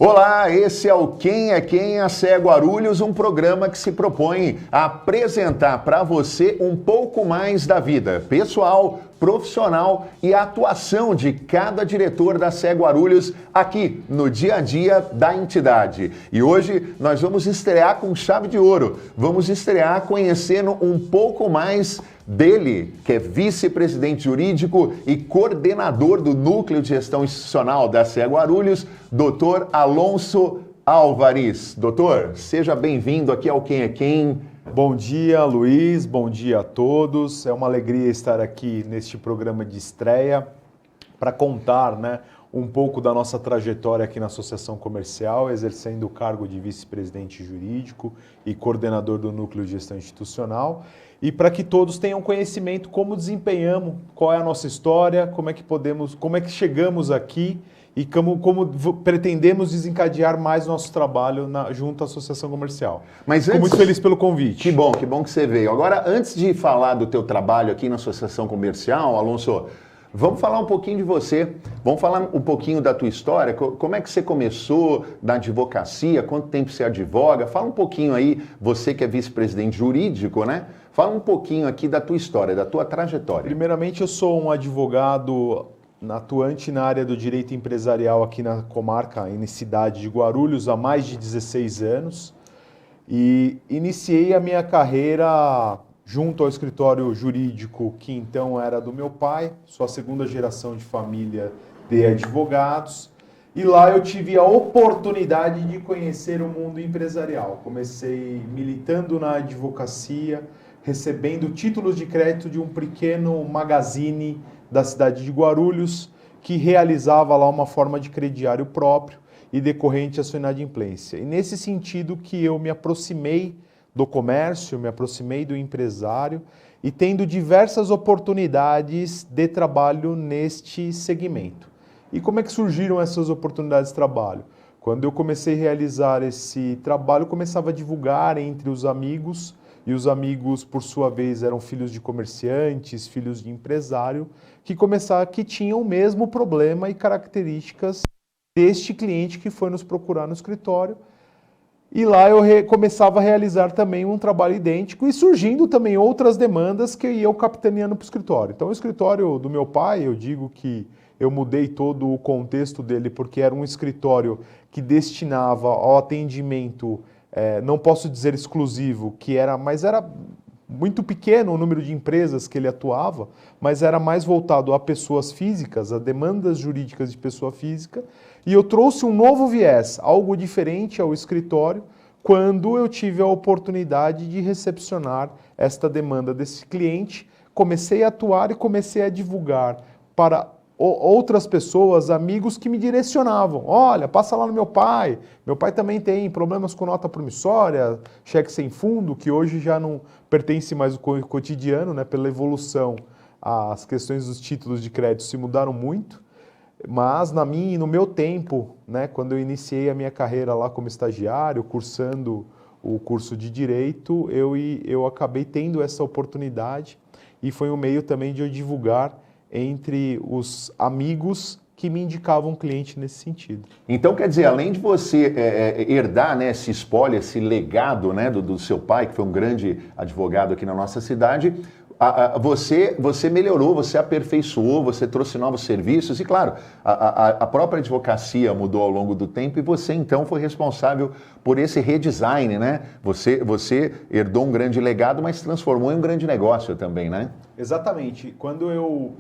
Olá, esse é o Quem é Quem, a CE Guarulhos, um programa que se propõe a apresentar para você um pouco mais da vida pessoal, profissional e a atuação de cada diretor da CE Guarulhos aqui no dia a dia da entidade. E hoje nós vamos estrear com chave de ouro, vamos estrear conhecendo um pouco mais dele, que é vice-presidente jurídico e coordenador do Núcleo de Gestão Institucional da CE Guarulhos, Dr. Alonso Álvares. Doutor, seja bem-vindo aqui ao Quem é Quem. Bom dia, Luiz, bom dia a todos. É uma alegria estar aqui neste programa de estreia para contar, um pouco da nossa trajetória aqui na Associação Comercial, exercendo o cargo de vice-presidente jurídico e coordenador do Núcleo de Gestão Institucional, e para que todos tenham conhecimento como desempenhamos, qual é a nossa história, como é que chegamos aqui e como pretendemos desencadear mais nosso trabalho junto à Associação Comercial. Fico muito feliz pelo convite. Que bom que você veio. Agora, antes de falar do teu trabalho aqui na Associação Comercial, Alonso, vamos falar um pouquinho de você, vamos falar um pouquinho da tua história, como é que você começou na advocacia, quanto tempo você advoga, fala um pouquinho aí, você que é vice-presidente jurídico, Fala um pouquinho aqui da tua história, da tua trajetória. Primeiramente, eu sou um advogado atuante na área do direito empresarial aqui na comarca, em cidade de Guarulhos, há mais de 16 anos, e iniciei a minha carreira junto ao escritório jurídico que então era do meu pai, sou a segunda geração de família de advogados, e lá eu tive a oportunidade de conhecer o mundo empresarial. Comecei militando na advocacia, recebendo títulos de crédito de um pequeno magazine da cidade de Guarulhos, que realizava lá uma forma de crediário próprio e decorrente à sua inadimplência. E nesse sentido que eu me aproximei do comércio, me aproximei do empresário e tendo diversas oportunidades de trabalho neste segmento. E como é que surgiram essas oportunidades de trabalho? Quando eu comecei a realizar esse trabalho, eu começava a divulgar entre os amigos, e os amigos, por sua vez, eram filhos de comerciantes, filhos de empresário, que tinham o mesmo problema e características deste cliente que foi nos procurar no escritório. E lá eu começava a realizar também um trabalho idêntico e surgindo também outras demandas que eu capitaneando para o escritório. Então o escritório do meu pai, eu digo que eu mudei todo o contexto dele porque era um escritório que destinava ao atendimento, não posso dizer exclusivo, mas era muito pequeno o número de empresas que ele atuava, mas era mais voltado a pessoas físicas, a demandas jurídicas de pessoa física, e eu trouxe um novo viés, algo diferente ao escritório, quando eu tive a oportunidade de recepcionar esta demanda desse cliente, comecei a atuar e comecei a divulgar para outras pessoas, amigos que me direcionavam. Olha, passa lá no meu pai também tem problemas com nota promissória, cheque sem fundo, que hoje já não pertence mais ao cotidiano, pela evolução. As questões dos títulos de crédito se mudaram muito, mas no meu tempo, quando eu iniciei a minha carreira lá como estagiário, cursando o curso de Direito, eu acabei tendo essa oportunidade e foi um meio também de eu divulgar entre os amigos que me indicavam cliente nesse sentido. Então, quer dizer, além de você herdar esse espólio, esse legado do seu pai, que foi um grande advogado aqui na nossa cidade, você melhorou, você aperfeiçoou, você trouxe novos serviços e, claro, a própria advocacia mudou ao longo do tempo e você, então, foi responsável por esse redesign, Você herdou um grande legado, mas transformou em um grande negócio também, Exatamente. Quando eu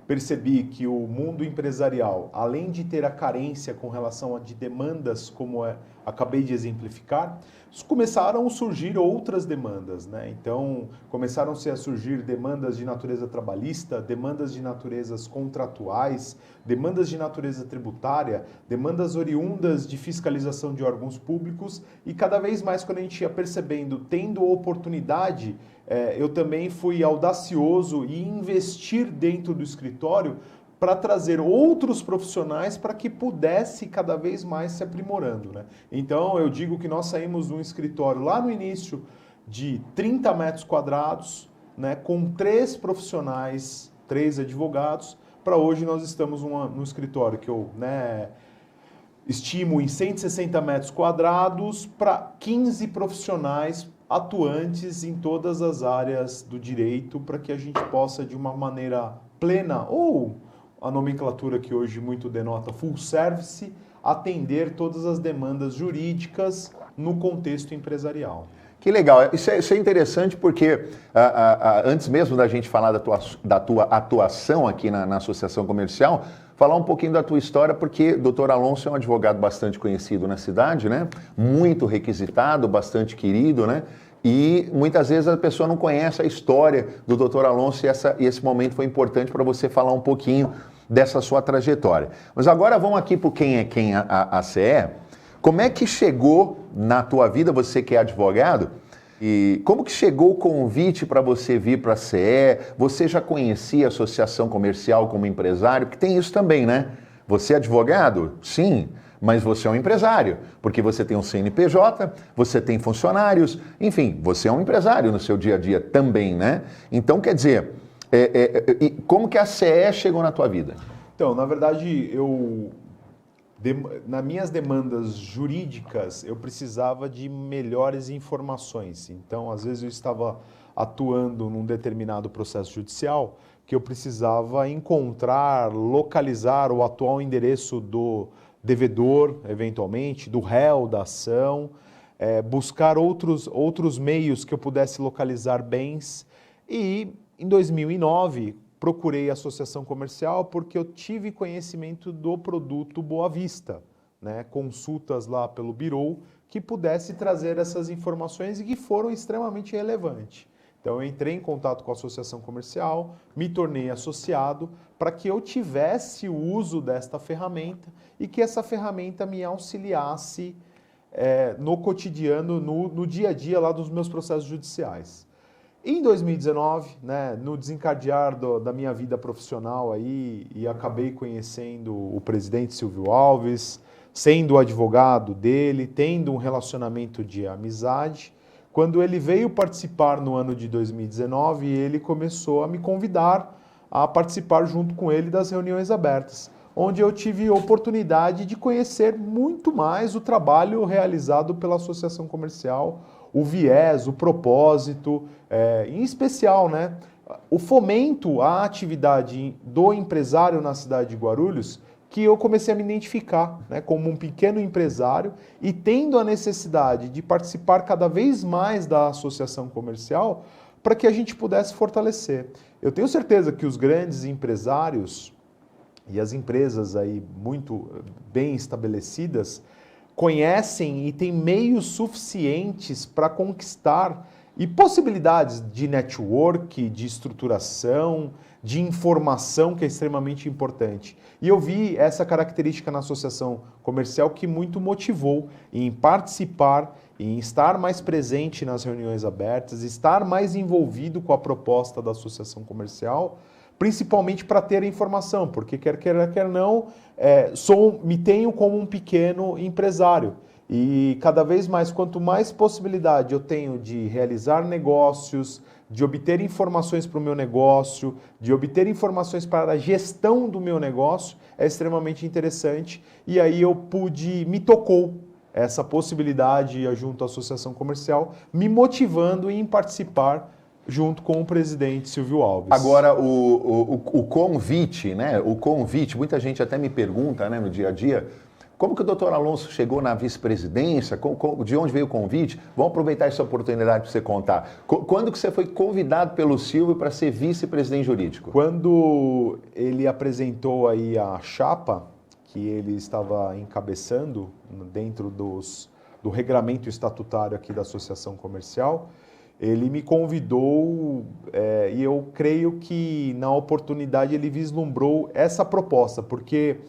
percebi que o mundo empresarial, além de ter a carência com relação a de demandas, como acabei de exemplificar, começaram a surgir outras demandas, Então, começaram-se a surgir demandas de natureza trabalhista, demandas de naturezas contratuais, demandas de natureza tributária, demandas oriundas de fiscalização de órgãos públicos e cada vez mais quando a gente ia percebendo, tendo oportunidade, eu também fui audacioso e investir dentro do escritório para trazer outros profissionais para que pudesse cada vez mais se aprimorando. Então, eu digo que nós saímos de um escritório lá no início de 30 metros quadrados, com 3 profissionais, 3 advogados, para hoje nós estamos num escritório que eu estimo em 160 metros quadrados para 15 profissionais atuantes em todas as áreas do direito para que a gente possa, de uma maneira plena, ou a nomenclatura que hoje muito denota full service, atender todas as demandas jurídicas no contexto empresarial. Que legal, isso é interessante porque antes mesmo da gente falar da tua atuação aqui na Associação Comercial, falar um pouquinho da tua história, porque o Dr. Alonso é um advogado bastante conhecido na cidade, né? Muito requisitado, bastante querido, né? E muitas vezes a pessoa não conhece a história do Dr. Alonso e esse momento foi importante para você falar um pouquinho dessa sua trajetória. Mas agora vamos aqui para quem é quem a CE. Como é que chegou na tua vida, você que é advogado, e como que chegou o convite para você vir para a CE? Você já conhecia a associação comercial como empresário? Porque tem isso também, né? Você é advogado? Sim, mas você é um empresário, porque você tem um CNPJ, você tem funcionários, enfim, você é um empresário no seu dia a dia também, né? Então, quer dizer, como que a CE chegou na tua vida? Então, na verdade, nas minhas demandas jurídicas, eu precisava de melhores informações. Então, às vezes eu estava atuando num determinado processo judicial que eu precisava encontrar, localizar o atual endereço do devedor, eventualmente, do réu da ação, buscar outros meios que eu pudesse localizar bens. E, em 2009, procurei a associação comercial porque eu tive conhecimento do produto Boa Vista, né? Consultas lá pelo Bureau que pudesse trazer essas informações e que foram extremamente relevantes. Então eu entrei em contato com a associação comercial, me tornei associado para que eu tivesse o uso desta ferramenta e que essa ferramenta me auxiliasse no cotidiano, no dia a dia lá dos meus processos judiciais. Em 2019, né, no desencadear da minha vida profissional aí, e acabei conhecendo o presidente Silvio Alves, sendo advogado dele, tendo um relacionamento de amizade. Quando ele veio participar no ano de 2019, ele começou a me convidar a participar junto com ele das reuniões abertas, onde eu tive oportunidade de conhecer muito mais o trabalho realizado pela Associação Comercial, o viés, o propósito, em especial, né, o fomento à atividade do empresário na cidade de Guarulhos, que eu comecei a me identificar, né, como um pequeno empresário e tendo a necessidade de participar cada vez mais da associação comercial para que a gente pudesse fortalecer. Eu tenho certeza que os grandes empresários e as empresas aí muito bem estabelecidas conhecem e têm meios suficientes para conquistar e possibilidades de network, de estruturação, de informação que é extremamente importante. E eu vi essa característica na associação comercial que muito motivou em participar, em estar mais presente nas reuniões abertas, estar mais envolvido com a proposta da associação comercial, principalmente para ter informação, porque quer queira, quer não, me tenho como um pequeno empresário. E cada vez mais, quanto mais possibilidade eu tenho de realizar negócios, de obter informações para o meu negócio, de obter informações para a gestão do meu negócio, é extremamente interessante. E aí me tocou essa possibilidade junto à Associação Comercial, me motivando em participar junto com o presidente Silvio Alves. Agora, o convite, né? O convite, muita gente até me pergunta, né, no dia a dia, como que o doutor Alonso chegou na vice-presidência? De onde veio o convite? Vamos aproveitar essa oportunidade para você contar. Quando que você foi convidado pelo Silvio para ser vice-presidente jurídico? Quando ele apresentou aí a chapa que ele estava encabeçando dentro do regramento estatutário aqui da Associação Comercial, ele me convidou e eu creio que na oportunidade ele vislumbrou essa proposta, porque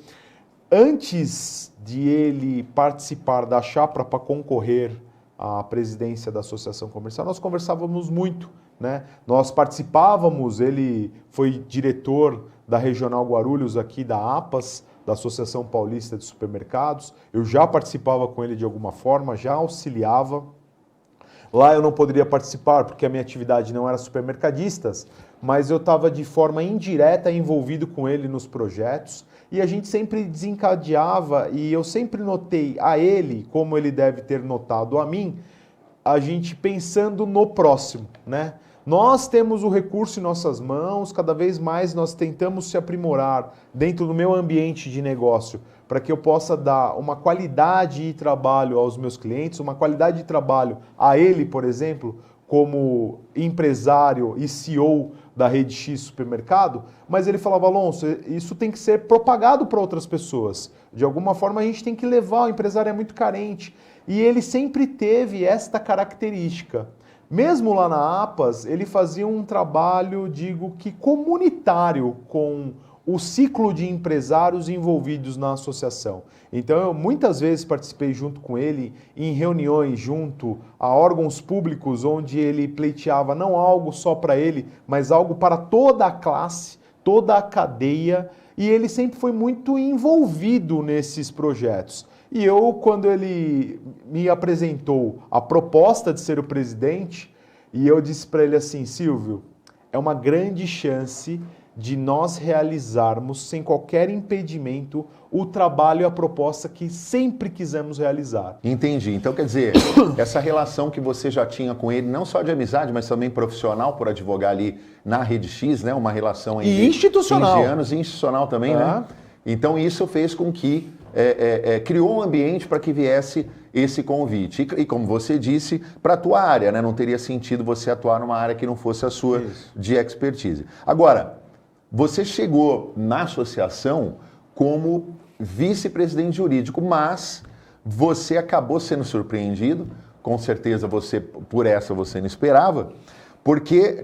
antes de ele participar da chapa para concorrer à presidência da Associação Comercial, nós conversávamos muito, né? Nós participávamos, ele foi diretor da Regional Guarulhos aqui da APAS, da Associação Paulista de Supermercados, eu já participava com ele de alguma forma, já auxiliava. Lá eu não poderia participar porque a minha atividade não era supermercadistas, mas eu estava de forma indireta envolvido com ele nos projetos e a gente sempre desencadeava e eu sempre notei a ele, como ele deve ter notado a mim, a gente pensando no próximo, né? Nós temos o recurso em nossas mãos, cada vez mais nós tentamos se aprimorar dentro do meu ambiente de negócio para que eu possa dar uma qualidade de trabalho aos meus clientes, uma qualidade de trabalho a ele, por exemplo, como empresário e CEO da Rede X Supermercado, mas ele falava, Alonso, isso tem que ser propagado para outras pessoas. De alguma forma a gente tem que levar, o empresário é muito carente. E ele sempre teve esta característica. Mesmo lá na APAS, ele fazia um trabalho, digo que comunitário, com o ciclo de empresários envolvidos na associação. Então, eu muitas vezes participei junto com ele em reuniões junto a órgãos públicos, onde ele pleiteava não algo só para ele, mas algo para toda a classe, toda a cadeia, e ele sempre foi muito envolvido nesses projetos. E eu, quando ele me apresentou a proposta de ser o presidente, e eu disse para ele assim, Silvio, é uma grande chance de nós realizarmos, sem qualquer impedimento, o trabalho e a proposta que sempre quisemos realizar. Entendi. Então, quer dizer, essa relação que você já tinha com ele, não só de amizade, mas também profissional, por advogar ali na Rede X, né? Uma relação aí e institucional. 15 anos, institucional também, né? Então, isso fez com que criou um ambiente para que viesse esse convite. E como você disse, para a tua área, né? Não teria sentido você atuar numa área que não fosse a sua de expertise. Agora, você chegou na associação como vice-presidente jurídico, mas você acabou sendo surpreendido, com certeza por essa você não esperava, porque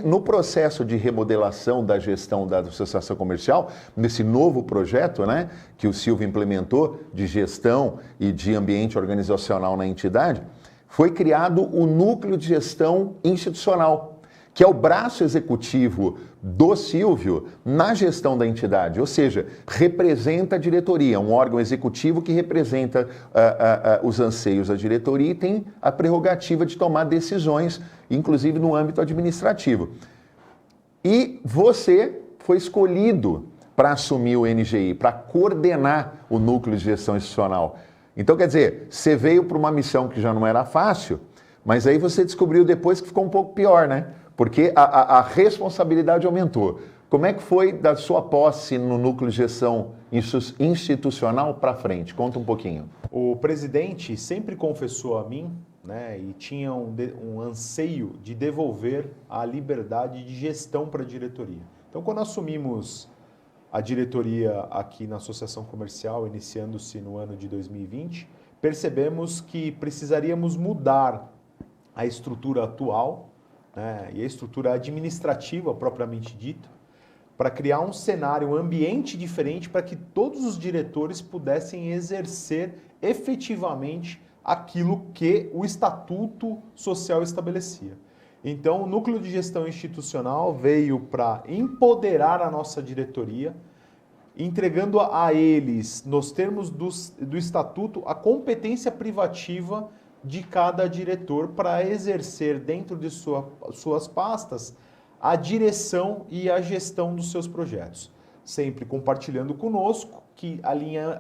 no processo de remodelação da gestão da associação comercial, nesse novo projeto, né, que o Silvio implementou de gestão e de ambiente organizacional na entidade, foi criado o Núcleo de Gestão Institucional, que é o braço executivo do Silvio na gestão da entidade, ou seja, representa a diretoria, um órgão executivo que representa os anseios da diretoria e tem a prerrogativa de tomar decisões, inclusive no âmbito administrativo. E você foi escolhido para assumir o NGI, para coordenar o Núcleo de Gestão Institucional. Então, quer dizer, você veio para uma missão que já não era fácil, mas aí você descobriu depois que ficou um pouco pior, né? Porque a responsabilidade aumentou. Como é que foi da sua posse no Núcleo de Gestão Institucional para frente? Conta um pouquinho. O presidente sempre confessou a mim, né, e tinha um anseio de devolver a liberdade de gestão para a diretoria. Então, quando assumimos a diretoria aqui na Associação Comercial, iniciando-se no ano de 2020, percebemos que precisaríamos mudar a estrutura atual, né, e a estrutura administrativa propriamente dita, para criar um cenário, um ambiente diferente para que todos os diretores pudessem exercer efetivamente aquilo que o Estatuto Social estabelecia. Então, o Núcleo de Gestão Institucional veio para empoderar a nossa diretoria, entregando a eles, nos termos do Estatuto, a competência privativa de cada diretor para exercer dentro de suas pastas a direção e a gestão dos seus projetos. Sempre compartilhando conosco, que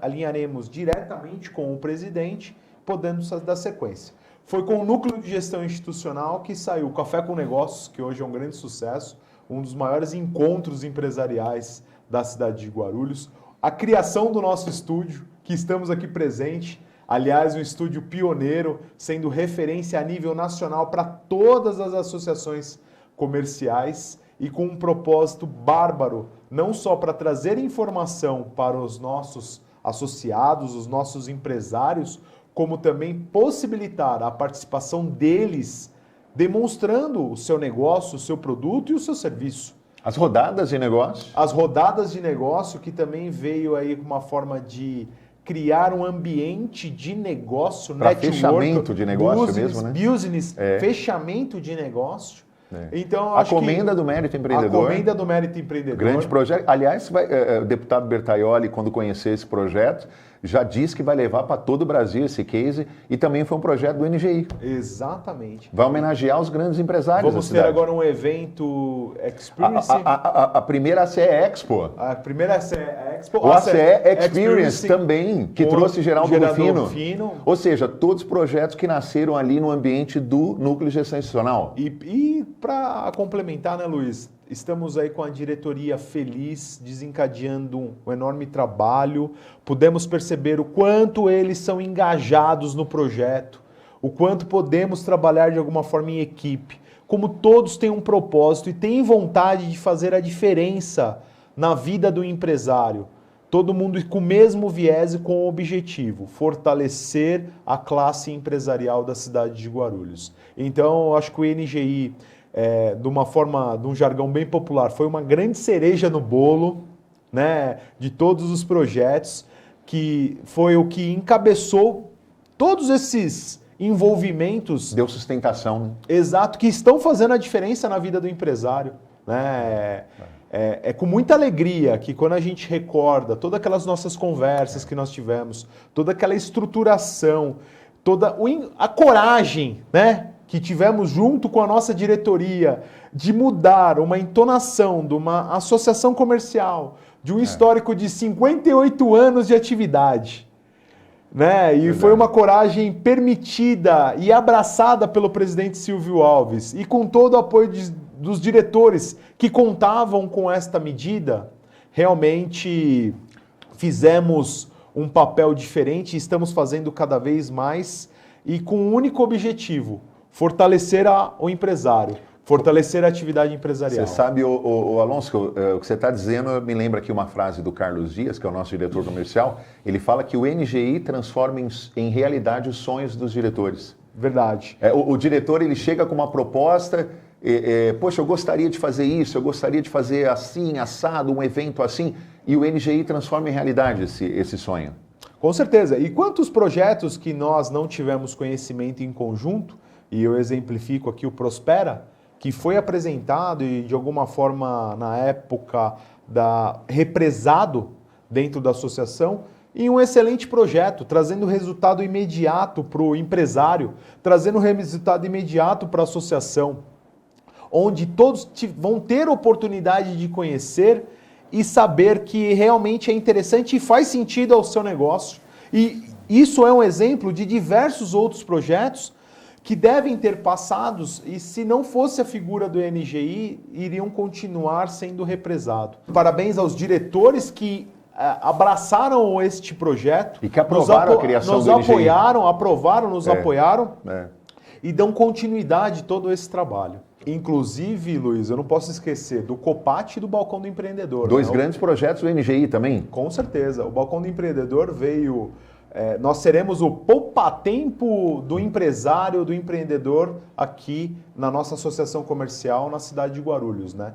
alinharemos diretamente com o presidente, podendo dar sequência. Foi com o Núcleo de Gestão Institucional que saiu o Café com Negócios, que hoje é um grande sucesso, um dos maiores encontros empresariais da cidade de Guarulhos, a criação do nosso estúdio, que estamos aqui presente. Aliás, um estúdio pioneiro, sendo referência a nível nacional para todas as associações comerciais e com um propósito bárbaro, não só para trazer informação para os nossos associados, os nossos empresários, como também possibilitar a participação deles, demonstrando o seu negócio, o seu produto e o seu serviço. As rodadas de negócio? As rodadas de negócio, que também veio aí com uma forma de criar um ambiente de negócio, para fechamento de negócio mesmo, né? Business, fechamento de negócio. Então, a Comenda do Mérito Empreendedor. A Comenda do Mérito Empreendedor. Grande projeto. Aliás, o deputado Bertaioli, quando conheceu esse projeto, já disse que vai levar para todo o Brasil esse case e também foi um projeto do NGI. Exatamente. Vai homenagear os grandes empresários Vamos da ter cidade. agora um evento Experience. A primeira CE Expo. A primeira CE Expo. O ACE Experience também, que trouxe Geraldo Rufino. Ou seja, todos os projetos que nasceram ali no ambiente do Núcleo de Gestão Institucional. E para complementar, né, Luiz? Estamos aí com a diretoria feliz, desencadeando um enorme trabalho. Pudemos perceber o quanto eles são engajados no projeto, o quanto podemos trabalhar de alguma forma em equipe, como todos têm um propósito e têm vontade de fazer a diferença na vida do empresário. Todo mundo com o mesmo viés e com o objetivo, fortalecer a classe empresarial da cidade de Guarulhos. Então, eu acho que o NGI, de um jargão bem popular, foi uma grande cereja no bolo, né, de todos os projetos, que foi o que encabeçou todos esses envolvimentos. Deu sustentação, né? Exato, que estão fazendo a diferença na vida do empresário, né? É com muita alegria que quando a gente recorda todas aquelas nossas conversas que nós tivemos, toda aquela estruturação, toda a coragem, né, que tivemos junto com a nossa diretoria de mudar uma entonação de uma associação comercial, de um histórico de 58 anos de atividade, né? E foi uma coragem permitida e abraçada pelo presidente Silvio Alves e com todo o apoio dos diretores que contavam com esta medida, realmente fizemos um papel diferente e estamos fazendo cada vez mais e com um único objetivo: fortalecer o empresário, fortalecer a atividade empresarial. Você sabe, Alonso, o que você está dizendo me lembra aqui uma frase do Carlos Dias, que é o nosso diretor comercial. Ele fala que o NGI transforma em realidade os sonhos dos diretores. Verdade. O diretor ele chega com uma proposta, poxa, eu gostaria de fazer isso, eu gostaria de fazer assim, assado, um evento assim, e o NGI transforma em realidade esse sonho. Com certeza. E quantos projetos que nós não tivemos conhecimento em conjunto, e eu exemplifico aqui o Prospera, que foi apresentado e de alguma forma na época represado dentro da associação, em um excelente projeto, trazendo resultado imediato para o empresário, trazendo resultado imediato para a associação, onde todos vão ter oportunidade de conhecer e saber que realmente é interessante e faz sentido ao seu negócio. E isso é um exemplo de diversos outros projetos que devem ter passados e, se não fosse a figura do NGI, iriam continuar sendo represados. Parabéns aos diretores que abraçaram este projeto. E que aprovaram a criação do NGI. Nos apoiaram e dão continuidade a todo esse trabalho. Inclusive, Luiz, eu não posso esquecer do Copat e do Balcão do Empreendedor. Dois grandes projetos do NGI também. Com certeza. O Balcão do Empreendedor veio... nós seremos o poupatempo do empresário, do empreendedor aqui na nossa associação comercial na cidade de Guarulhos, né?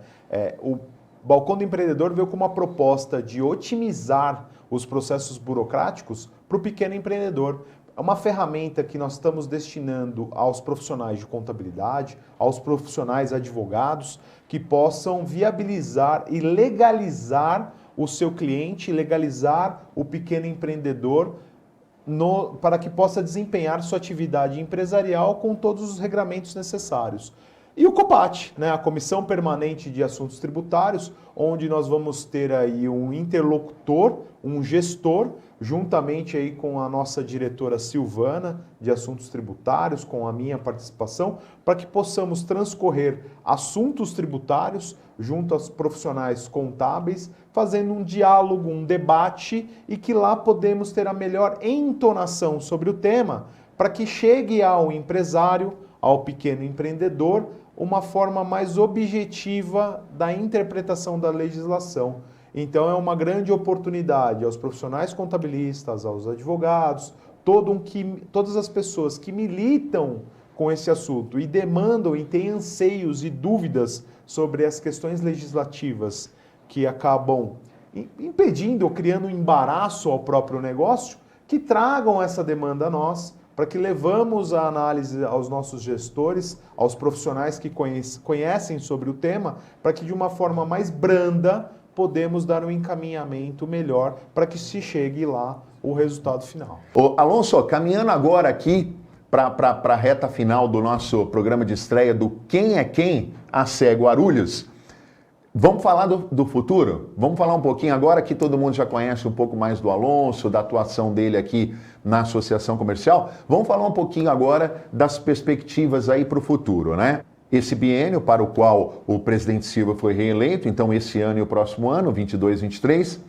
O Balcão do Empreendedor veio com uma proposta de otimizar os processos burocráticos para o pequeno empreendedor. É uma ferramenta que nós estamos destinando aos profissionais de contabilidade, aos profissionais advogados, que possam viabilizar e legalizar o seu cliente, legalizar o pequeno empreendedor, para que possa desempenhar sua atividade empresarial com todos os regramentos necessários. E o COPAT, né, a Comissão Permanente de Assuntos Tributários, onde nós vamos ter aí um interlocutor, um gestor, juntamente aí com a nossa diretora Silvana de Assuntos Tributários, com a minha participação, para que possamos transcorrer assuntos tributários junto aos profissionais contábeis, fazendo um diálogo, um debate, e que lá podemos ter a melhor entonação sobre o tema, para que chegue ao empresário, ao pequeno empreendedor, uma forma mais objetiva da interpretação da legislação. Então é uma grande oportunidade aos profissionais contabilistas, aos advogados, todas as pessoas que militam com esse assunto e demandam e têm anseios e dúvidas sobre as questões legislativas que acabam impedindo ou criando um embaraço ao próprio negócio, que tragam essa demanda a nós, para que levamos a análise aos nossos gestores, aos profissionais que conhecem sobre o tema, para que de uma forma mais branda podemos dar um encaminhamento melhor para que se chegue lá o resultado final. Ô, Alonso, caminhando agora aqui para a reta final do nosso programa de estreia do Quem é Quem, a CE Guarulhos, vamos falar do futuro? Vamos falar um pouquinho agora que todo mundo já conhece um pouco mais do Alonso, da atuação dele aqui na Associação Comercial. Vamos falar um pouquinho agora das perspectivas aí para o futuro, né? Esse biênio para o qual o presidente Silva foi reeleito, então esse ano e o próximo ano, 22, 23.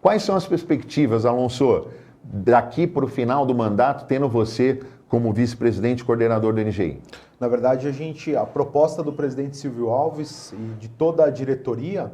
Quais são as perspectivas, Alonso, daqui para o final do mandato, tendo você como vice-presidente e coordenador do NGI? Na verdade, a proposta do presidente Silvio Alves e de toda a diretoria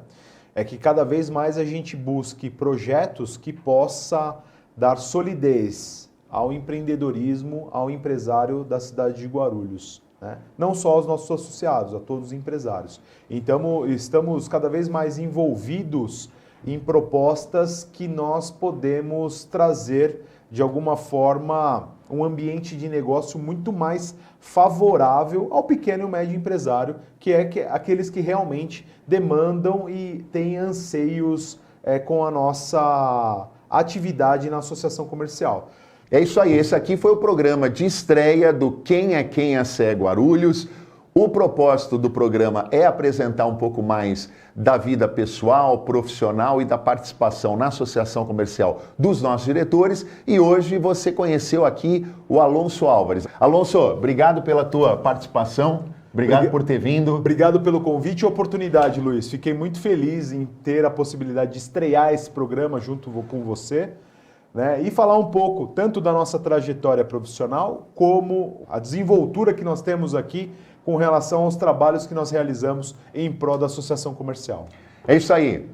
é que cada vez mais a gente busque projetos que possa dar solidez ao empreendedorismo, ao empresário da cidade de Guarulhos, né? Não só aos nossos associados, a todos os empresários. Então, estamos cada vez mais envolvidos em propostas que nós podemos trazer, de alguma forma, um ambiente de negócio muito mais favorável ao pequeno e médio empresário, que é aqueles que realmente demandam e têm anseios com a nossa atividade na associação comercial. É isso aí, esse aqui foi o programa de estreia do Quem é Quem a CE Guarulhos. O propósito do programa é apresentar um pouco mais da vida pessoal, profissional e da participação na associação comercial dos nossos diretores. E hoje você conheceu aqui o Alonso Álvares. Alonso, obrigado pela tua participação. Obrigado por ter vindo. Obrigado pelo convite e oportunidade, Luiz. Fiquei muito feliz em ter a possibilidade de estrear esse programa junto com você, né? E falar um pouco tanto da nossa trajetória profissional como a desenvoltura que nós temos aqui com relação aos trabalhos que nós realizamos em prol da associação comercial. É isso aí.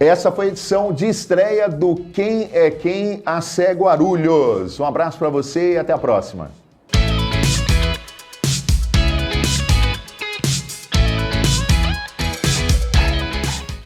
Essa foi a edição de estreia do Quem é Quem a CE Guarulhos. Um abraço para você e até a próxima.